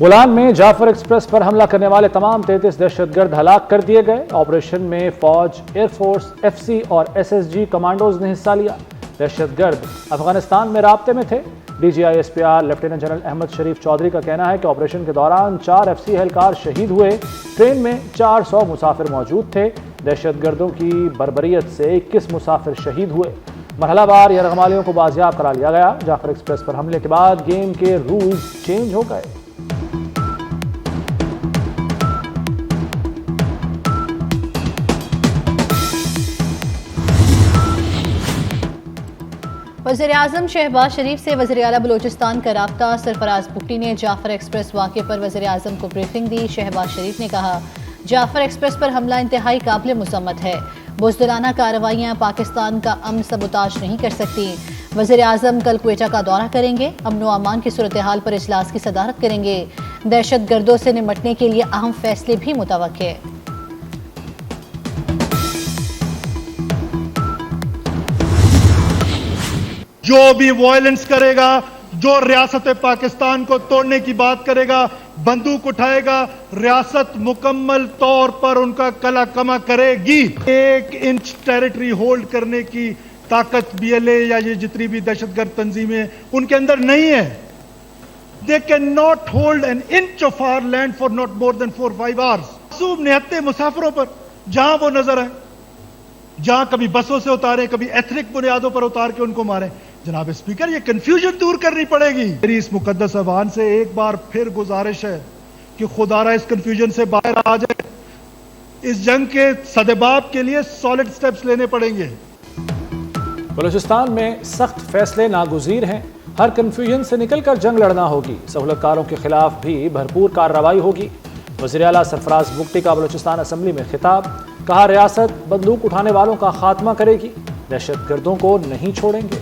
बोलान में जाफर एक्सप्रेस पर हमला करने वाले तमाम 33 दहशतगर्द हलाक कर दिए गए। ऑपरेशन में फौज, एयरफोर्स, एफसी और एसएसजी कमांडोज ने हिस्सा लिया। दहशतगर्द अफगानिस्तान में राब्ते में थे। DGI-SPR लेफ्टिनेंट जनरल अहमद शरीफ चौधरी का कहना है कि ऑपरेशन के दौरान 4 एफसी एहलकार शहीद हुए। ट्रेन में 400 मुसाफिर मौजूद थे। दहशतगर्दों की बर्बरियत से 21 मुसाफिर शहीद हुए। मरहलावार यरगमालियों को बाजियाब करा लिया गया। जाफर एक्सप्रेस पर हमले के बाद गेम के रूल्स चेंज हो गए। वज़ीर-ए-आज़म शहबाज शरीफ से वज़ीर-ए-आला बलूचिस्तान का राब्ता। सरफराज बुगटी ने जाफर एक्सप्रेस वाक़े पर वज़ीर-ए-आज़म को ब्रीफिंग दी। शहबाज शरीफ ने कहा, जाफर एक्सप्रेस पर हमला इंतहाई काबिल मुसम्मत है। बुज़दिलाना कार्रवाइयाँ पाकिस्तान का अमन सबूताज नहीं कर सकती। वज़ीर-ए-आज़म कल क्वेटा का दौरा करेंगे। अमन व अमान की सूरत हाल पर इजलास की सदारत करेंगे। दहशत गर्दों से निपटने के लिए अहम फैसले भी मुतवक्के है। जो भी वायलेंस करेगा, जो रियासत पाकिस्तान को तोड़ने की बात करेगा, बंदूक उठाएगा, रियासत मुकम्मल तौर पर उनका कला कमा करेगी। 1 इंच टेरिटरी होल्ड करने की ताकत BLA या ये जितनी भी दहशतगर्द तंजीमें उनके अंदर नहीं है। They can not hold an inch of our land for not more than 4-5 hours. मासूम निहत्ते मुसाफिरों पर जहां वो नजर आए, जहां कभी बसों से उतारे, कभी एथनिक बुनियादों पर उतार के उनको मारे। जनाब स्पीकर, ये कंफ्यूजन दूर करनी पड़ेगी। मेरी इस मुकद्दस अवान से एक बार फिर गुजारिश है कि खुदारा इस कंफ्यूजन से बाहर आ जाए। इस जंग के सदेबाब के लिए सॉलिड स्टेप्स लेने पड़ेंगे। बलूचिस्तान में सख्त फैसले नागुज़ीर हैं। हर कंफ्यूजन से निकलकर जंग लड़ना होगी। सहूलतकारों के खिलाफ भी भरपूर कार्रवाई होगी। वज़ीर-ए-आला सरफराज बुगटी का बलूचिस्तान असम्बली में खिताब। कहा, रियासत बंदूक उठाने वालों का खात्मा करेगी, दहशतगर्दों को नहीं छोड़ेंगे।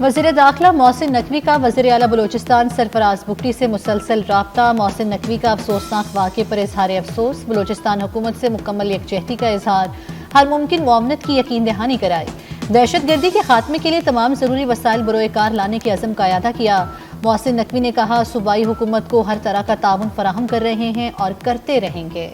वज़ीर दाखिला मोहसिन नकवी का वज़ीर-ए-आला बलूचिस्तान सरफराज बुगटी से मुसलसल राब्ता। मोहसिन नकवी का अफसोसनाक वाक़े पर इजहार अफसोस। बलूचिस्तान हुकूमत से मुकम्मल यकजहती का इजहार। हर मुमकिन मुआवनत की यकीन दहानी कराई। दहशत गर्दी के खात्मे के लिए तमाम ज़रूरी वसाइल बरोए कार लाने के अज़म का अदा किया। मोहसिन नकवी ने कहा, सूबाई हुकूमत को हर तरह का ताउन फराहम कर रहे हैं और करते रहेंगे।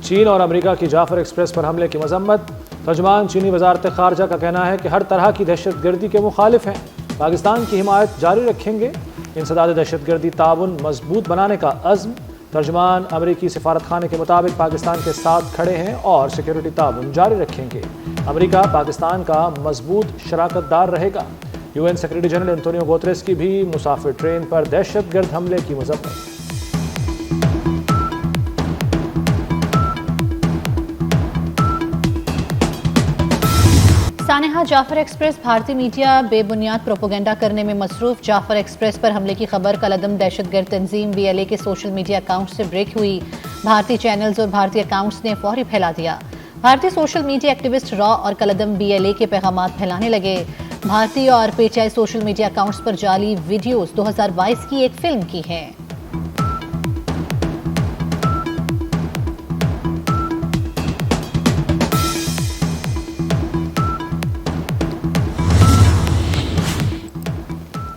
चीन और अमेरिका की जाफर एक्सप्रेस पर हमले की मजम्मत। तर्जुमान चीनी वजारत खारजा का कहना है कि हर तरह की दहशत गर्दी के मुखालिफ हैं। पाकिस्तान की हिमायत जारी रखेंगे। इंसदाद दहशतगर्दी ताउन मजबूत बनाने का अज़्म। तर्जुमान अमेरिकी सिफारत खाने के मुताबिक पाकिस्तान के साथ खड़े हैं और सिक्योरिटी ताउन जारी रखेंगे। अमेरिका पाकिस्तान का मजबूत शराकतदार रहेगा। UN secretary general Antonio Guterres की भी मुसाफिर ट्रेन पर दहशतगर्द हमले की मजम्मत। सानेहा, जाफर एक्सप्रेस भारतीय मीडिया बेबुनियाद प्रोपोगंडा करने में मसरूफ। जाफर एक्सप्रेस पर हमले की खबर कलअदम दहशतगर्द तंजीम BLA के सोशल मीडिया अकाउंट से ब्रेक हुई। भारतीय चैनल्स और भारतीय अकाउंट्स ने फौरी फैला दिया। भारतीय सोशल मीडिया एक्टिविस्ट रॉ और कलअदम BLA के पैगामात फैलाने लगे। भारतीय और PTI सोशल मीडिया अकाउंट्स पर जाली वीडियोज 2022 की एक फिल्म की है।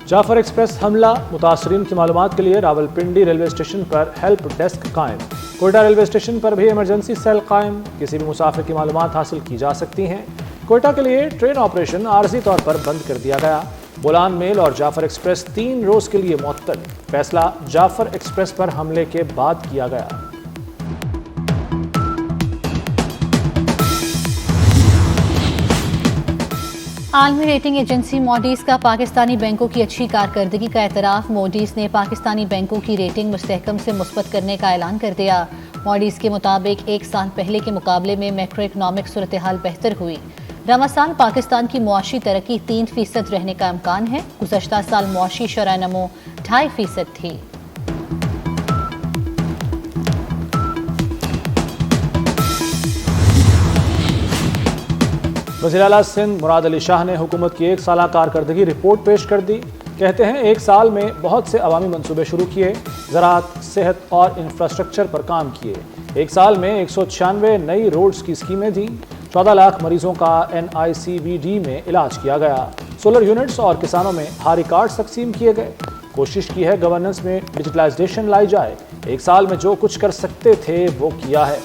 जाफर एक्सप्रेस हमला। मुतासरीन की मालूमात के लिए रावलपिंडी रेलवे स्टेशन पर हेल्प डेस्क कायम। कोयटा रेलवे स्टेशन पर भी इमरजेंसी सेल कायम। किसी भी मुसाफिर की मालूमात हासिल की जा सकती हैं। कोयटा के लिए ट्रेन ऑपरेशन आर्जी तौर पर बंद कर दिया गया। बोलान मेल और जाफर एक्सप्रेस 3 रोज के लिए मुअत्तल। फैसला जाफर एक्सप्रेस पर हमले के बाद किया गया। आलमी रेटिंग एजेंसी मॉडीज का पाकिस्तानी बैंकों की अच्छी कारकर्दगी का एतराफ़। मॉडीज ने पाकिस्तानी बैंकों की रेटिंग मुस्तहकम से मुस्बत करने का ऐलान कर दिया। मॉडीज के मुताबिक 1 साल पहले के मुकाबले में मैक्रो इकनॉमिक सूरत हाल बेहतर हुई। रवा साल पाकिस्तान की मुआशी तरक्की 3% रहने का इम्कान है। गुज़श्ता साल मुआशी शरह नमो 2.5% थी। वज़ीर-ए-आला सिंध मुराद अली शाह ने हुकूमत की 1 साला कारकर्दगी रिपोर्ट पेश कर दी। कहते हैं 1 साल में बहुत से अवामी मंसूबे शुरू किए, ज़राअत, सेहत और इंफ्रास्ट्रक्चर पर काम किए। एक साल में 196 नई रोड्स की स्कीमें दी। 14 लाख मरीजों का NICVD में इलाज किया गया। सोलर यूनिट्स और किसानों में हारी कार्ड तकसीम किए गए। कोशिश की है गवर्नेंस में डिजिटलाइजेशन लाई जाए। एक साल में जो कुछ कर सकते थे वो किया है।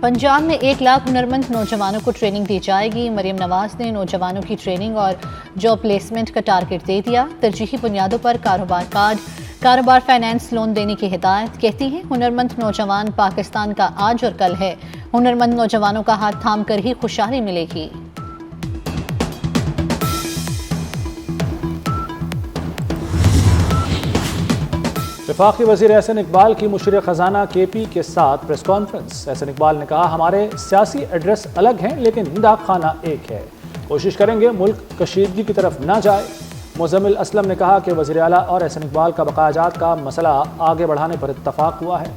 पंजाब में 1 लाख हुनरमंद नौजवानों को ट्रेनिंग दी जाएगी। मरियम नवाज ने नौजवानों की ट्रेनिंग और जॉब प्लेसमेंट का टारगेट दे दिया। तरजीही बुनियादों पर कारोबार कार्ड, कारोबार फाइनेंस लोन देने की हिदायत। कहती है हुनरमंद नौजवान पाकिस्तान का आज और कल है। हुनरमंद नौजवानों का हाथ थाम कर ही खुशहाली मिलेगी। वफाकी वज़ीर एहसन इकबाल की मुशीर खजाना KP के साथ प्रेस कॉन्फ्रेंस। एहसन इकबाल ने कहा, हमारे सियासी एड्रेस अलग हैं लेकिन निदा खाना एक है। कोशिश करेंगे मुल्क कशीदगी की तरफ ना जाए। मुज़म्मिल असलम ने कहा कि वज़ीर आला और एहसन इकबाल का बकायाजात का मसला आगे बढ़ाने पर इत्तफाक हुआ है।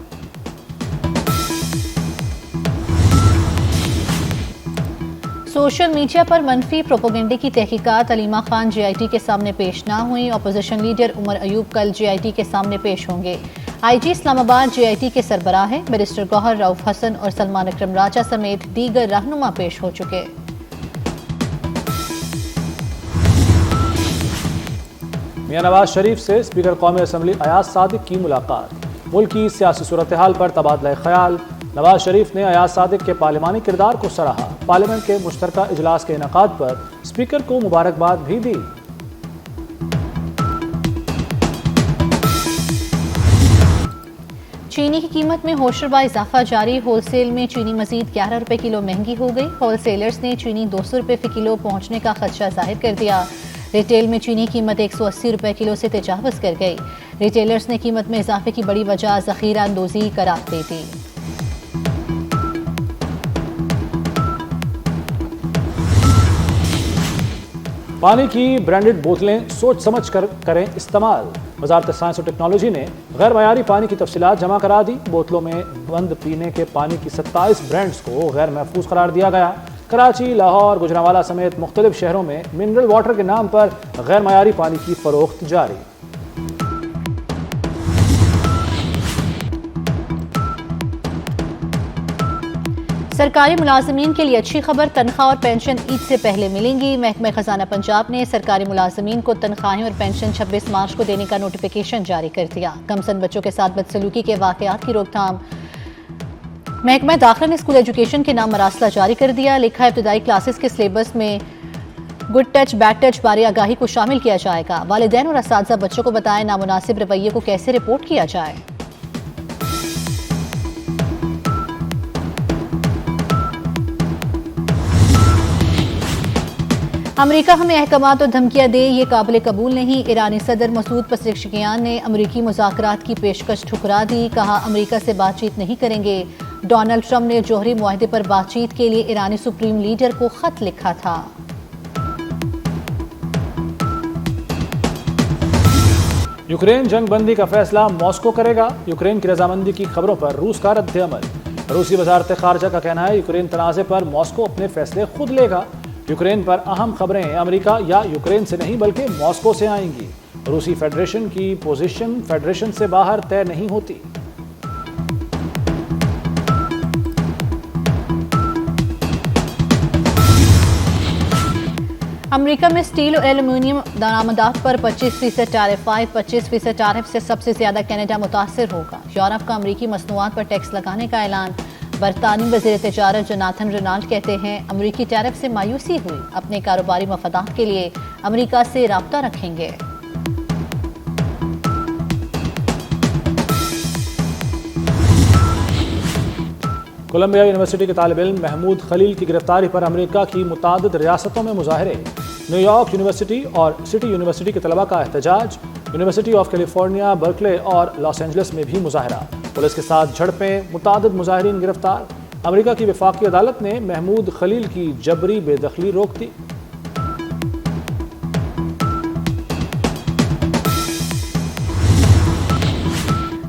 सोशल मीडिया पर मनफी प्रोपोगंडे की तहकीकात अलीमा खान JIT के सामने पेश ना हुई। अपोजिशन लीडर उमर अयूब कल JIT के सामने पेश होंगे। IG इस्लामाबाद JIT के सरबराह हैं। बैरिस्टर गौहर रऊफ हसन और सलमान अकरम राजा समेत दीगर रहनुमा पेश हो चुके। मियां नवाज शरीफ से स्पीकर कौमी असम्बली अयाज सादिक की मुलाकात। मुल्क की सियासी सूरत हाल पर तबादला ख्याल। नवाज शरीफ ने अयाज सादिक के पार्लिमानी किरदार को सराहा। पार्लियामेंट के मुश्तरका इजलास के इनेकाद पर स्पीकर को मुबारकबाद भी दी। चीनी की कीमत में होशरुबा इजाफा जारी। होलसेल में चीनी मजीद 11 रुपए किलो महंगी हो गई। होलसेलर्स ने चीनी 200 रुपए फी किलो पहुंचने का खदशा जाहिर कर दिया। रिटेल में चीनी कीमत 180 रुपए किलो से तजावज़ कर गई। रिटेलर्स ने कीमत में इजाफे की बड़ी वजह ज़ख़ीरा अंदोज़ी करार दे दी। पानी की ब्रांडेड बोतलें सोच समझ कर करें इस्तेमाल। वजारत साइंस और टेक्नोलॉजी ने गैर मयारी पानी की तफसीलात जमा करा दी। बोतलों में बंद पीने के पानी की 27 ब्रांड्स को गैर महफूज करार दिया गया। कराची, लाहौर, गुजरांवाला समेत मुख्तलिफ शहरों में मिनरल वाटर के नाम पर गैर मयारी पानी की फरोख्त जारी। सरकारी मुलाजमीन के लिए अच्छी खबर, तनख्वाह और पेंशन ईद से पहले मिलेंगी। महकमा खजाना पंजाब ने सरकारी मुलाजमीन को तनख्वाहें और पेंशन 26 मार्च को देने का नोटिफिकेशन जारी कर दिया। कमसन बच्चों के साथ बदसलूकी के वाकयात की रोकथाम। महकमा दाखिला ने स्कूल एजुकेशन के नाम मरासला जारी कर दिया। लिखा इब्तदाई क्लासेस के सिलेबस में गुड टच बैड टच बारे आगाही को शामिल किया जाएगा। वालिदैन और असातिज़ा बच्चों को बताएं नामुनासिब रवैये को कैसे रिपोर्ट किया जाए। अमरीका हमें अहकामात और धमकियां दे, ये काबिल कबूल नहीं। ईरानी सदर मसूद पज़ेश्कियान ने अमरीकी मुज़ाकरात की पेशकश ठुकरा दी। कहा, अमरीका से बातचीत नहीं करेंगे। डोनाल्ड ट्रंप ने जौहरी मुआहदे पर बातचीत के लिए ईरानी सुप्रीम लीडर को खत लिखा था। यूक्रेन जंग बंदी का फैसला मॉस्को करेगा। यूक्रेन की रजामंदी की खबरों पर रूस का रद्द-ए-अमल। रूसी वजारत खारजा का कहना है, यूक्रेन तनाज़े पर मॉस्को अपने फैसले खुद लेगा। यूक्रेन पर अहम खबरें अमेरिका या यूक्रेन से नहीं बल्कि मॉस्को से आएंगी। रूसी फेडरेशन की पोजीशन फेडरेशन से बाहर तय नहीं होती। अमेरिका में स्टील और एल्यूमिनियम दरामदात पर 25% टैरिफ आए। 25% टैरिफ से सबसे ज्यादा कनाडा मुतासर होगा। यूरोप का अमेरिकी मसनूआत पर टैक्स लगाने का ऐलान। बरतानी वज़ीर तिजारत जोनाथन रेनाल्ड कहते हैं, अमेरिकी टैरिफ से मायूसी हुई, अपने कारोबारी मफादात के लिए अमेरिका से राब्ता रखेंगे। कोलंबिया यूनिवर्सिटी के तालिब इल्म महमूद खलील की गिरफ्तारी पर अमेरिका की मुतादिद रियासतों में मुजाहरे। न्यूयॉर्क यूनिवर्सिटी और सिटी यूनिवर्सिटी के तलबा का एहतजाज। यूनिवर्सिटी ऑफ कैलिफोर्निया, बर्कले और लॉस एंजलिस में भी मुजाहरा। पुलिस के साथ झड़पें, मुतादिद मुजाहिरीन गिरफ्तार। अमेरिका की वफाकी अदालत ने महमूद खलील की जबरी बेदखली रोक दी।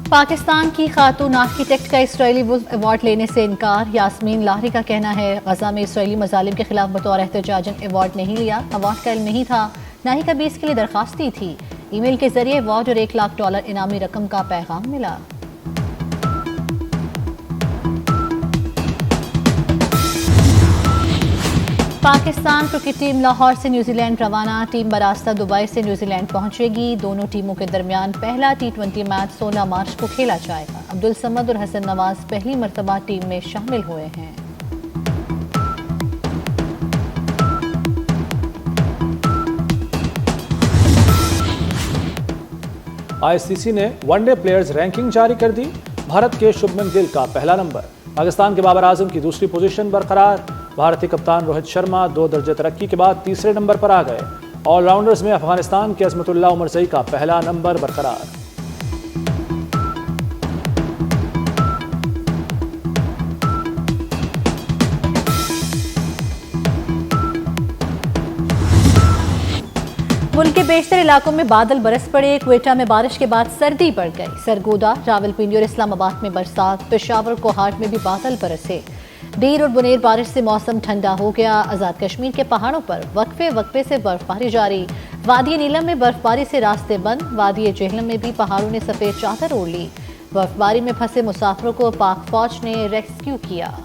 पाकिस्तान की खातून आर्किटेक्ट का इसराइली वुल्फ अवार्ड लेने से इनकार। यास्मीन लाहरी का कहना है, गजा में इसराइली मजालिम के खिलाफ बतौर एहतजाजन अवार्ड नहीं लिया, अवार्ड का इल्म नहीं था। ना ही कभी इसके लिए दरखास्त दी थी। ईमेल के जरिए वॉच और $1 लाख इनामी रकम का पैगाम मिला। पाकिस्तान क्रिकेट टीम लाहौर से न्यूजीलैंड रवाना। टीम बरास्ता दुबई से न्यूजीलैंड पहुंचेगी। दोनों टीमों के दरमियान पहला T20 मैच 16 मार्च को खेला जाएगा। अब्दुल समद और हसन नवाज पहली मर्तबा टीम में शामिल हुए हैं। आईसीसी ने वनडे प्लेयर्स रैंकिंग जारी कर दी। भारत के शुभमन गिल का पहला नंबर, पाकिस्तान के बाबर आजम की दूसरी पोजीशन बरकरार। भारतीय कप्तान रोहित शर्मा 2 दर्जे तरक्की के बाद तीसरे नंबर पर आ गए। ऑलराउंडर्स में अफगानिस्तान के अजमतुल्लाह उमरजई का पहला नंबर बरकरार। मुल्क के बेशतर इलाकों में बादल बरस पड़े। क्वेटा में बारिश के बाद सर्दी बढ़ गई। सरगोदा, रावलपिंडी और इस्लामाबाद में बरसात। पेशावर कोहाट में भी बादल बरसे। डीर और बुनेर बारिश से मौसम ठंडा हो गया। आजाद कश्मीर के पहाड़ों पर वक्फे वक्फे से बर्फबारी जारी। वादी नीलम में बर्फबारी से रास्ते बंद। वादी जेहलम में भी पहाड़ों ने सफेद चादर ओढ़ ली। बर्फबारी में फंसे मुसाफिरों को पाक फौज ने रेस्क्यू किया।